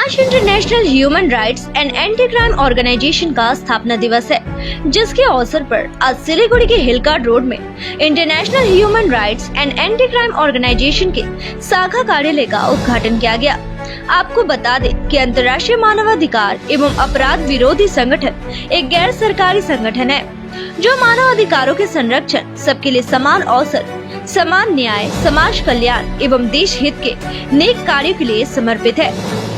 आज international human rights and anti crime organisation का स्थापना दिवस है, जिसके अवसर पर आज सिलीगुड़ी के हिलकार्ड रोड में international human rights and anti crime organisation के शाखा कार्यालय का उद्घाटन किया गया। आपको बता दें कि अंतर्राष्ट्रीय मानवाधिकार एवं अपराध विरोधी संगठन एक गैर सरकारी संगठन है जो मानव अधिकारों के संरक्षण, सबके लिए समान अवसर, समान न्याय, समाज कल्याण एवं देश हित के नेक कार्यों के लिए समर्पित है।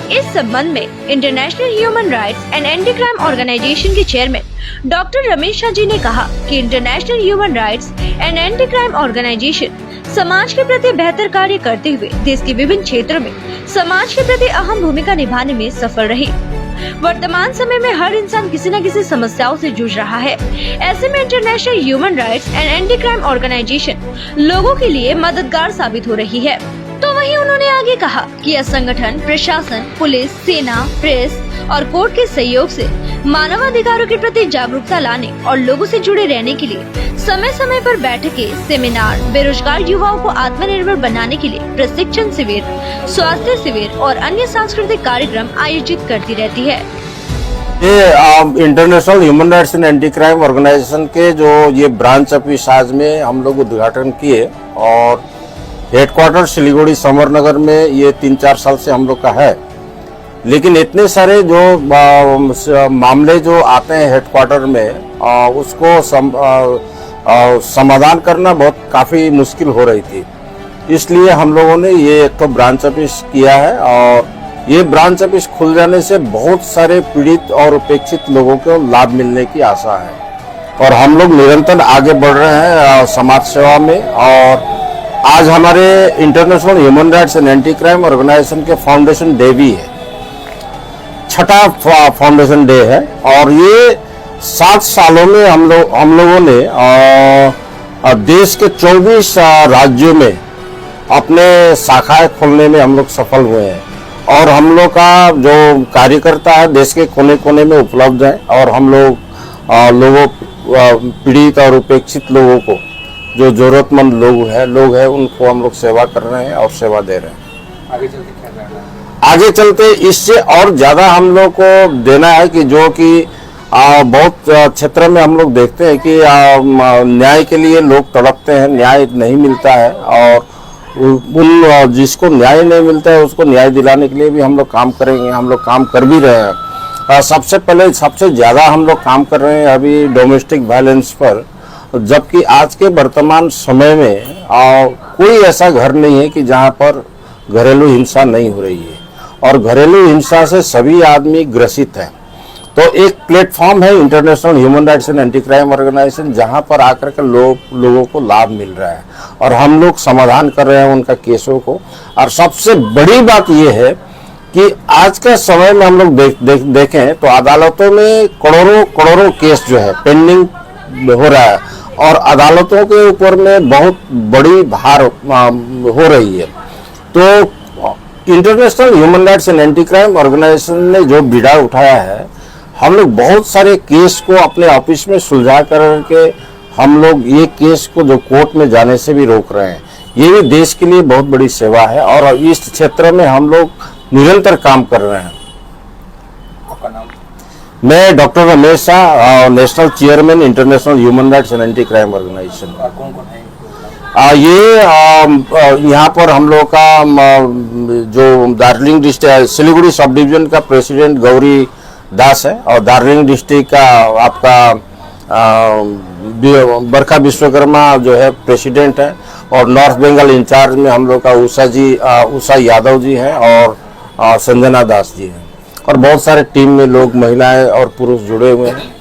इस संबंध में international human rights and anti crime organisation के चेयरमैन डॉक्टर रमेश शाह जी ने कहा कि international human rights and anti crime organisation समाज के प्रति बेहतर कार्य करते हुए देश के विभिन्न क्षेत्रों में समाज के प्रति अहम भूमिका निभाने में सफल रही। वर्तमान समय में हर इंसान किसी न किसी समस्याओं से जूझ रहा है। ऐसे में international human rights and anti crime organisation लोगों के लिए मददगार साबित हो रही है। तो वहीं उन्होंने आगे कहा कि यह संगठन प्रशासन, पुलिस, सेना, प्रेस और कोर्ट के सहयोग से मानवाधिकारों के प्रति जागरूकता लाने और लोगों से जुड़े रहने के लिए समय समय पर बैठकें, सेमिनार, बेरोजगार युवाओं को आत्मनिर्भर बनाने के लिए प्रशिक्षण शिविर, स्वास्थ्य शिविर और अन्य सांस्कृतिक कार्यक्रम आयोजित करती रहती है। ये international human rights and anti crime organisation के जो ये ब्रांच ऑफिस आज में हम लोग उद्घाटन किए और हेडक्वार्टर सिलीगुड़ी समरनगर में ये 3-4 साल से हम लोग का है। लेकिन इतने सारे जो मामले जो आते हैं हेडक्वार्टर में उसको समाधान करना बहुत काफी मुश्किल हो रही थी। इसलिए हम लोगों ने ये एक तो ब्रांच ऑफिस किया है और ये ब्रांच ऑफिस खुल जाने से बहुत सारे पीड़ित और उपेक्षित लोगों को लाभ मिलने की आशा है और हम लोग निरंतर आगे बढ़ रहे हैं समाज सेवा में। और आज हमारे international human rights and anti crime organisation के फाउंडेशन डे भी है, 6ठा फाउंडेशन डे है और ये 7 सालों में हम लोगों ने देश के 24 राज्यों में अपने शाखाएं खोलने में हम लोग सफल हुए हैं और हम लोग का जो कार्यकर्ता है देश के कोने कोने में उपलब्ध है और हम लोग पीड़ित और उपेक्षित लोगों को जो जरूरतमंद लोग हैं उनको हम लोग सेवा कर रहे हैं और सेवा दे रहे हैं। आगे चलते क्या करना है? आगे चलते इससे और ज्यादा हम लोग को देना है कि जो कि बहुत क्षेत्र में हम लोग देखते हैं कि न्याय के लिए लोग तड़पते हैं, न्याय नहीं मिलता है और उन जिसको न्याय नहीं मिलता है उसको न्याय दिलाने के लिए भी हम लोग काम करेंगे। हम लोग काम कर भी रहे हैं। सबसे पहले सबसे ज्यादा हम लोग काम कर रहे हैं अभी डोमेस्टिक वायलेंस पर, जबकि आज के वर्तमान समय में कोई ऐसा घर नहीं है कि जहां पर घरेलू हिंसा नहीं हो रही है और घरेलू हिंसा से सभी आदमी ग्रसित हैं। तो एक प्लेटफॉर्म है international human rights and anti crime organisation जहां पर आकर के लोगों को लाभ मिल रहा है और हम लोग समाधान कर रहे हैं उनका केसों को। और सबसे बड़ी बात यह है कि आज के समय में हम लोग देखें तो अदालतों में करोड़ों केस जो है पेंडिंग हो रहा है और अदालतों के ऊपर में बहुत बड़ी भार हो रही है। तो international human rights and anti crime organisation ने जो बीड़ा उठाया है, हम लोग बहुत सारे केस को अपने ऑफिस में सुलझा करके हम लोग ये केस को जो कोर्ट में जाने से भी रोक रहे हैं। ये भी देश के लिए बहुत बड़ी सेवा है और इस क्षेत्र में हम लोग निरंतर काम कर रहे हैं। आपका नाम? मैं doctor Ramesh Shah, national chairman international human rights and anti crime organisation. कौन कौन है? ये यहाँ पर हम लोग का जो Darjeeling district Siliguri sub division का प्रेसिडेंट गौरी दास है और दार्जिलिंग डिस्ट्रिक्ट का आपका बरखा विश्वकर्मा जो है प्रेसिडेंट है और नॉर्थ बंगाल इंचार्ज में हम लोग का उषा यादव जी हैं और संजना दास जी हैं और बहुत सारे टीम में लोग महिलाएं और पुरुष जुड़े हुए हैं।